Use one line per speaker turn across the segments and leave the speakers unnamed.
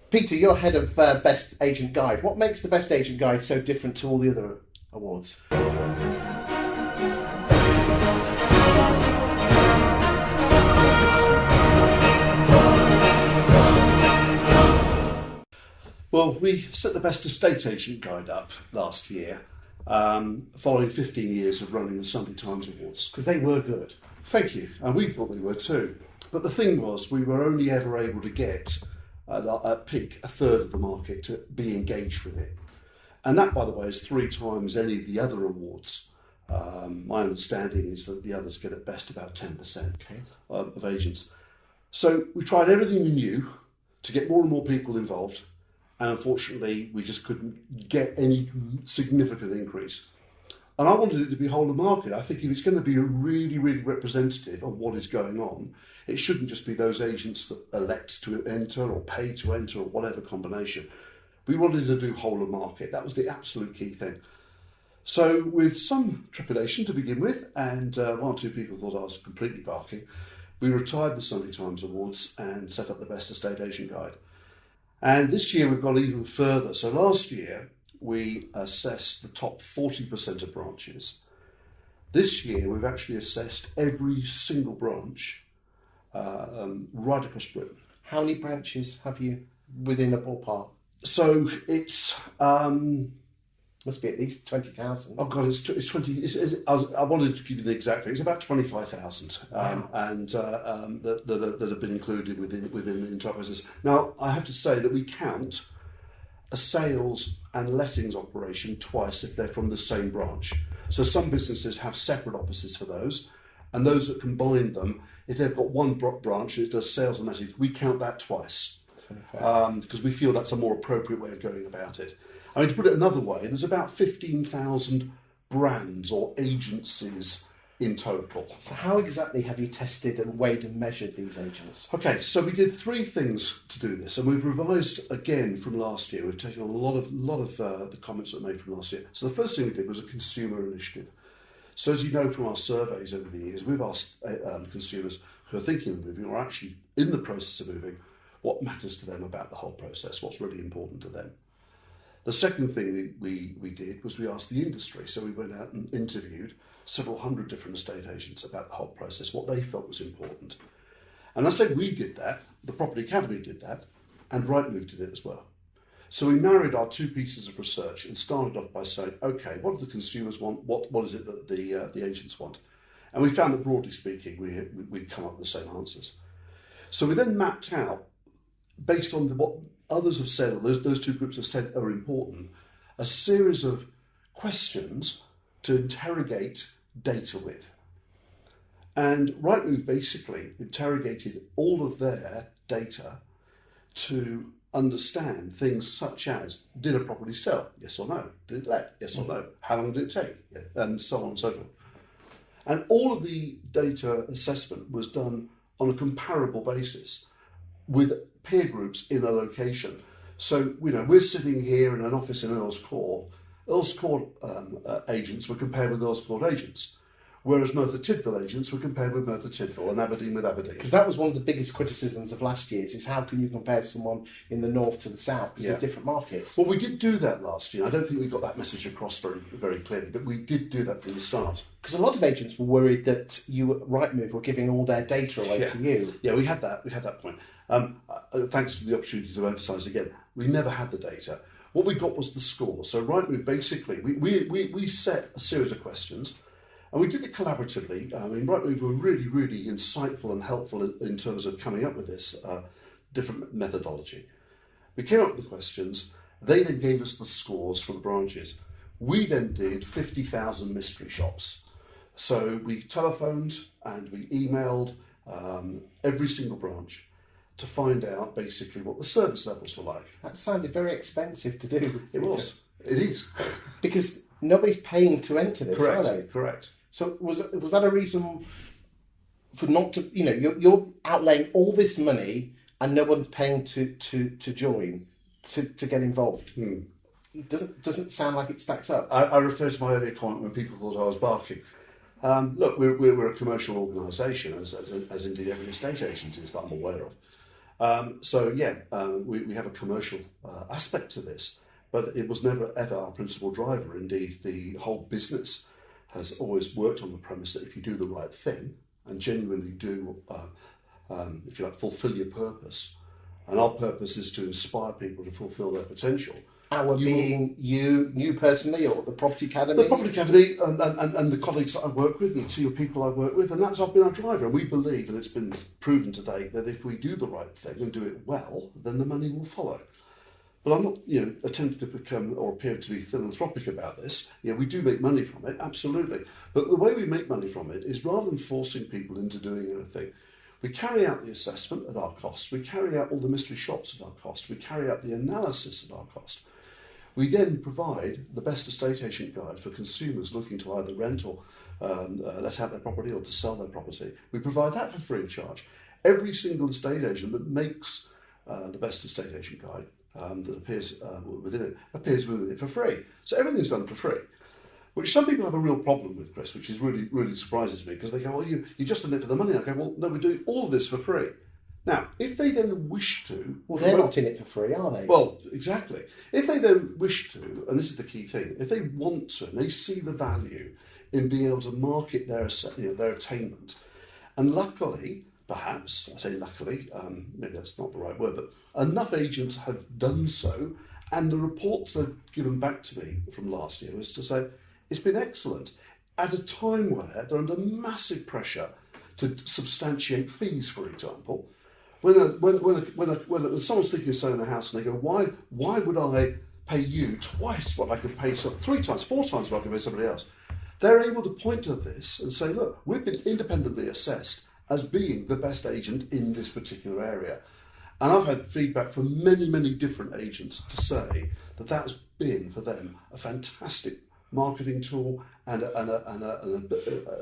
Peter, you're head of Best Agent Guide. What makes the Best Agent Guide so different to all the other awards?
Well, we set the Best Estate Agent Guide up last year, following 15 years of running the Sunday Times Awards.
Because they were good.
Thank you, and we thought they were too. But the thing was, we were only ever able to get, at peak, a third of the market to be engaged with it. And that, by the way, is 3 times any of the other awards. My understanding is that the others get at best about 10% of agents. So we tried everything we knew to get more and more people involved, and unfortunately we just couldn't get any significant increase. And I wanted it to be whole of market. I think if it's going to be really, really representative of what is going on, it shouldn't just be those agents that elect to enter or pay to enter or whatever combination. We wanted to do whole of market. That was the absolute key thing. So with some trepidation to begin with, and 1 or 2 people thought I was completely barking, we retired the Sunday Times Awards and set up the Best Estate Agent Guide. And this year we've gone even further. So last year we assessed the top 40% of branches. This year we've actually assessed every single branch right across Britain.
How many branches have you within a ballpark?
So it's
must be at least 20,000.
Oh God, it's 20. I wanted to give you the exact figure. It's about 25,000,
Wow.
and that have been included within the entire process. Now, I have to say that we count a sales and lettings operation twice if they're from the same branch. So some businesses have separate offices for those, and those that combine them, if they've got one branch that does sales and lettings, we count that twice because we feel that's a more appropriate way of going about it. I mean, to put it another way, there's about 15,000 brands or agencies in total.
So how exactly have you tested and weighed and measured these agents?
Okay, so we did 3 things to do this, and we've revised again from last year. We've taken on a lot of the comments that were made from last year. So the first thing we did was a consumer initiative. So as you know from our surveys over the years, we've asked consumers who are thinking of moving or actually in the process of moving what matters to them about the whole process, what's really important to them. The second thing we did was we asked the industry. So we went out and interviewed several hundred different estate agents about the whole process, what they felt was important. And I said we did that, the Property Academy did that, and Rightmove did it as well. So we married our 2 pieces of research and started off by saying, okay, what do the consumers want? What is it that the agents want? And we found that broadly speaking, we'd come up with the same answers. So we then mapped out, based on what others have said, or those 2 groups have said are important, a series of questions to interrogate data with. And Rightmove basically interrogated all of their data to understand things such as, did a property sell? Yes or no? Did it let? Yes or no? How long did it take? Yeah. And so on and so forth. And all of the data assessment was done on a comparable basis with peer groups in a location. So, we're sitting here in an office in Earls Court. Earls Court agents were compared with Earls Court agents, whereas Merthyr Tydfil agents were compared with Merthyr Tydfil and Aberdeen with Aberdeen.
Because that was one of the biggest criticisms of last year's, is how can you compare someone in the north to the south, because there's different markets.
Well, we did do that last year. I don't think we got that message across very, very clearly, but we did do that from the start.
Because a lot of agents were worried that you at Rightmove were giving all their data away to you.
Yeah, we had that point. Thanks for the opportunity to emphasise again, we never had the data. What we got was the score. So Rightmove, basically, we set a series of questions, and we did it collaboratively. I mean, Rightmove were really, really insightful and helpful in terms of coming up with this different methodology. We came up with the questions. They then gave us the scores for the branches. We then did 50,000 mystery shops. So we telephoned and we emailed every single branch to find out basically what the service levels were like.
That sounded very expensive to do.
It was. It is.
Because nobody's paying to enter this,
Correct.
are they?
Correct.
So was that a reason for not to, you're outlaying all this money and no one's paying to join, to get involved? It doesn't sound like it stacks up.
I refer to my earlier comment when people thought I was barking. Look, we're a commercial organisation, as indeed every estate agent is that I'm aware of. We have a commercial aspect to this, but it was never ever our principal driver. Indeed, the whole business has always worked on the premise that if you do the right thing and genuinely do, if you like, fulfill your purpose, and our purpose is to inspire people to fulfill their potential.
You personally, or the Property Academy?
The Property Academy and the colleagues that I work with, and the two people I work with, and that's been our driver. And we believe, and it's been proven to date, that if we do the right thing and do it well, then the money will follow. But I'm not, attempting to become or appear to be philanthropic about this. We do make money from it, absolutely. But the way we make money from it is rather than forcing people into doing anything, we carry out the assessment at our cost. We carry out all the mystery shops at our cost. We carry out the analysis at our cost. We then provide the best estate agent guide for consumers looking to either rent or let out their property or to sell their property. We provide that for free of charge. Every single estate agent that makes the best estate agent guide that appears within it for free. So everything's done for free, which some people have a real problem with, Chris, which is really, really surprises me, because they go, you just done it for the money. I go, well, no, we're doing all of this for free. Now, if they then wish to...
Well, they're not in it for free, are they?
Well, exactly. If they then wish to, and this is the key thing, if they want to, and they see the value in being able to market their attainment, and luckily, perhaps, I say luckily, maybe that's not the right word, but enough agents have done so, and the reports that have given back to me from last year was to say, it's been excellent, at a time where they're under massive pressure to substantiate fees, for example. When someone's thinking of selling a house and they go, why would I pay you twice what I could pay, 3 times, 4 times what I could pay somebody else? They're able to point to this and say, look, we've been independently assessed as being the best agent in this particular area. And I've had feedback from many, many different agents to say that that's been, for them, a fantastic marketing tool and an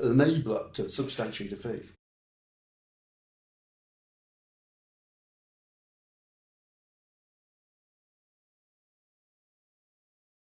enabler to substantiate a fee.